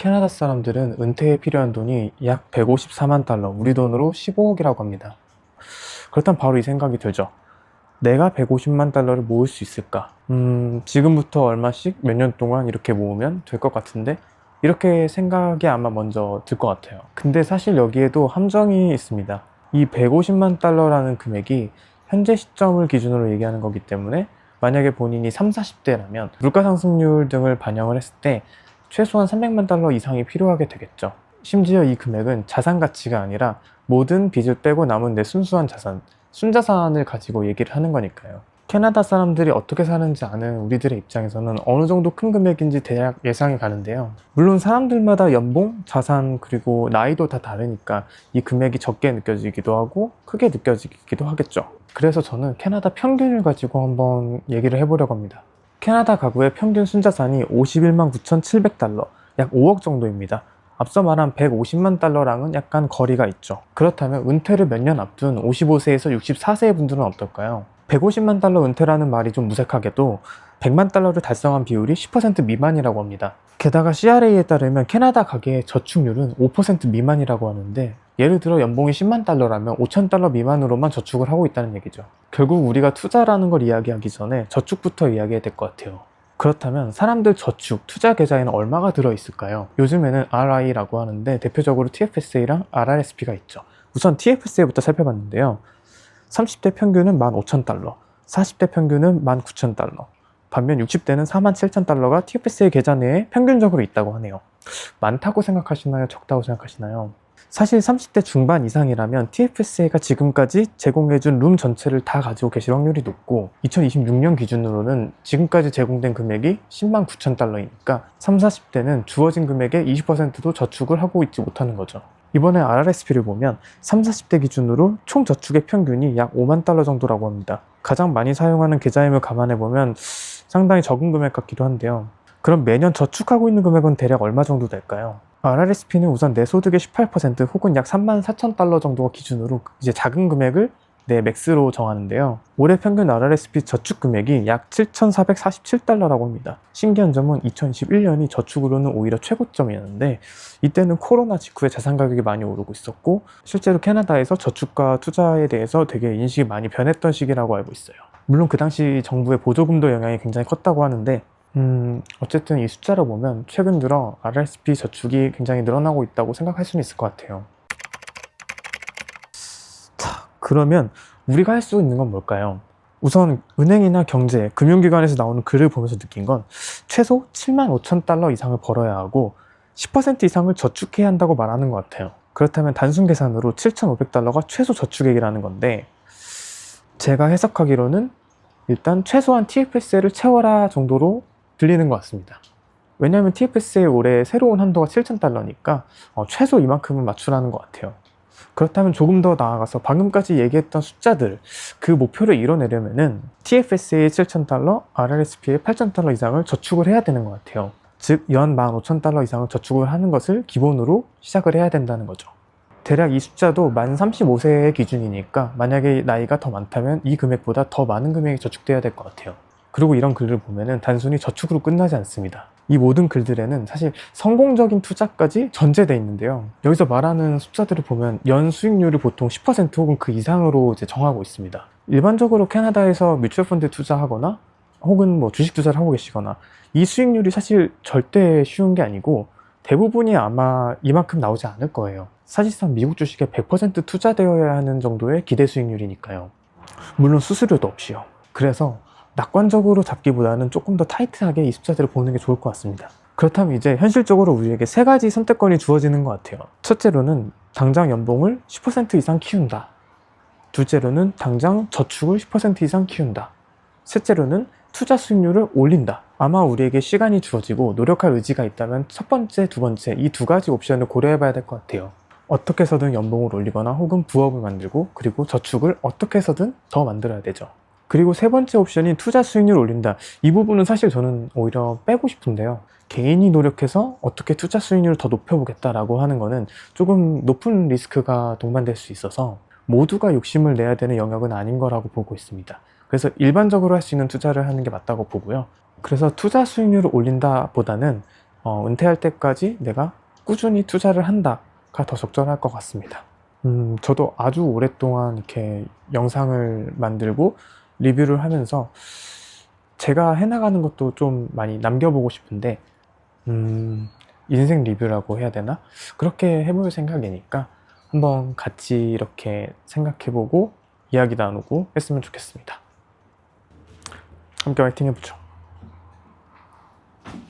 캐나다 사람들은 은퇴에 필요한 돈이 약 154만 달러, 우리 돈으로 15억이라고 합니다. 그렇다면 바로 이 생각이 들죠. 내가 150만 달러를 모을 수 있을까? 지금부터 얼마씩 몇 년 동안 이렇게 모으면 될 것 같은데, 이렇게 생각이 아마 먼저 들 것 같아요. 근데 사실 여기에도 함정이 있습니다. 이 150만 달러라는 금액이 현재 시점을 기준으로 얘기하는 거기 때문에 만약에 본인이 30, 40대라면 물가 상승률 등을 반영을 했을 때 최소한 300만 달러 이상이 필요하게 되겠죠. 심지어 이 금액은 자산 가치가 아니라 모든 빚을 빼고 남은 내 순수한 자산, 순자산을 가지고 얘기를 하는 거니까요. 캐나다 사람들이 어떻게 사는지 아는 우리들의 입장에서는 어느 정도 큰 금액인지 대략 예상이 가는데요. 물론 사람들마다 연봉, 자산, 그리고 나이도 다 다르니까 이 금액이 적게 느껴지기도 하고 크게 느껴지기도 하겠죠. 그래서 저는 캐나다 평균을 가지고 한번 얘기를 해보려고 합니다. 캐나다 가구의 평균 순자산이 51만 9,700달러, 약 5억 정도입니다. 앞서 말한 150만 달러랑은 약간 거리가 있죠. 그렇다면 은퇴를 몇 년 앞둔 55세에서 64세의 분들은 어떨까요? 150만 달러 은퇴라는 말이 좀 무색하게도 100만 달러를 달성한 비율이 10% 미만이라고 합니다. 게다가 CRA에 따르면 캐나다 가계의 저축률은 5% 미만이라고 하는데, 예를 들어 연봉이 10만 달러라면 5천 달러 미만으로만 저축을 하고 있다는 얘기죠. 결국 우리가 투자라는 걸 이야기하기 전에 저축부터 이야기해야 될 것 같아요. 그렇다면 사람들 저축, 투자 계좌에는 얼마가 들어있을까요? 요즘에는 RI라고 하는데 대표적으로 TFSA랑 RRSP가 있죠. 우선 TFSA부터 살펴봤는데요. 30대 평균은 15,000달러, 40대 평균은 19,000달러, 반면 60대는 47,000달러가 TFSA 계좌 내에 평균적으로 있다고 하네요. 많다고 생각하시나요? 적다고 생각하시나요? 사실 30대 중반 이상이라면 TFSA가 지금까지 제공해준 룸 전체를 다 가지고 계실 확률이 높고, 2026년 기준으로는 지금까지 제공된 금액이 10만 9천 달러이니까 30, 40대는 주어진 금액의 20%도 저축을 하고 있지 못하는 거죠. 이번에 RRSP를 보면 30, 40대 기준으로 총 저축의 평균이 약 5만 달러 정도라고 합니다. 가장 많이 사용하는 계좌임을 감안해보면 상당히 적은 금액 같기도 한데요. 그럼 매년 저축하고 있는 금액은 대략 얼마 정도 될까요? RRSP는 우선 내 소득의 18% 혹은 약 3만 4천 달러 정도가 기준으로 이제 작은 금액을 내 맥스로 정하는데요. 올해 평균 RRSP 저축 금액이 약 7,447달러라고 합니다. 신기한 점은 2021년이 저축으로는 오히려 최고점이었는데, 이때는 코로나 직후에 자산 가격이 많이 오르고 있었고, 실제로 캐나다에서 저축과 투자에 대해서 되게 인식이 많이 변했던 시기라고 알고 있어요. 물론 그 당시 정부의 보조금도 영향이 굉장히 컸다고 하는데, 어쨌든 이 숫자를 보면 최근 들어 RRSP 저축이 굉장히 늘어나고 있다고 생각할 수는 있을 것 같아요. 자, 그러면 우리가 할 수 있는 건 뭘까요? 우선 은행이나 경제, 금융기관에서 나오는 글을 보면서 느낀 건 최소 7만 5천 달러 이상을 벌어야 하고 10% 이상을 저축해야 한다고 말하는 것 같아요. 그렇다면 단순 계산으로 7,500달러가 최소 저축액이라는 건데, 제가 해석하기로는 일단 최소한 TFSA를 채워라 정도로 들리는 것 같습니다. 왜냐하면 TFSA 올해 새로운 한도가 7,000달러니까 최소 이만큼은 맞추라는 것 같아요. 그렇다면 조금 더 나아가서 방금까지 얘기했던 숫자들, 그 목표를 이뤄내려면은 TFSA의 7,000달러, RRSP의 8,000달러 이상을 저축을 해야 되는 것 같아요. 즉 연 15,000달러 이상을 저축을 하는 것을 기본으로 시작을 해야 된다는 거죠. 대략 이 숫자도 만 35세의 기준이니까 만약에 나이가 더 많다면 이 금액보다 더 많은 금액이 저축돼야 될 것 같아요. 그리고 이런 글을 보면은 단순히 저축으로 끝나지 않습니다. 이 모든 글들에는 사실 성공적인 투자까지 전제되어 있는데요. 여기서 말하는 숫자들을 보면 연 수익률을 보통 10% 혹은 그 이상으로 이제 정하고 있습니다. 일반적으로 캐나다에서 뮤추얼 펀드에 투자하거나 혹은 뭐 주식 투자를 하고 계시거나, 이 수익률이 사실 절대 쉬운 게 아니고 대부분이 아마 이만큼 나오지 않을 거예요. 사실상 미국 주식에 100% 투자되어야 하는 정도의 기대 수익률이니까요. 물론 수수료도 없이요. 그래서 낙관적으로 잡기보다는 조금 더 타이트하게 이 숫자들을 보는 게 좋을 것 같습니다. 그렇다면 이제 현실적으로 우리에게 세 가지 선택권이 주어지는 것 같아요. 첫째로는 당장 연봉을 10% 이상 키운다. 둘째로는 당장 저축을 10% 이상 키운다. 셋째로는 투자 수익률을 올린다. 아마 우리에게 시간이 주어지고 노력할 의지가 있다면 첫 번째, 두 번째 이 두 가지 옵션을 고려해 봐야 될 것 같아요. 어떻게 해서든 연봉을 올리거나 혹은 부업을 만들고, 그리고 저축을 어떻게 해서든 더 만들어야 되죠. 그리고 세 번째 옵션이 투자 수익률을 올린다. 이 부분은 사실 저는 오히려 빼고 싶은데요. 개인이 노력해서 어떻게 투자 수익률을 더 높여보겠다라고 하는 거는 조금 높은 리스크가 동반될 수 있어서 모두가 욕심을 내야 되는 영역은 아닌 거라고 보고 있습니다. 그래서 일반적으로 할 수 있는 투자를 하는 게 맞다고 보고요. 그래서 투자 수익률을 올린다 보다는 은퇴할 때까지 내가 꾸준히 투자를 한다가 더 적절할 것 같습니다. 저도 아주 오랫동안 이렇게 영상을 만들고 리뷰를 하면서 제가 해나가는 것도 좀 많이 남겨보고 싶은데, 인생 리뷰라고 해야 되나? 그렇게 해볼 생각이니까 한번 같이 이렇게 생각해보고 이야기 나누고 했으면 좋겠습니다. 함께 화이팅 해보죠.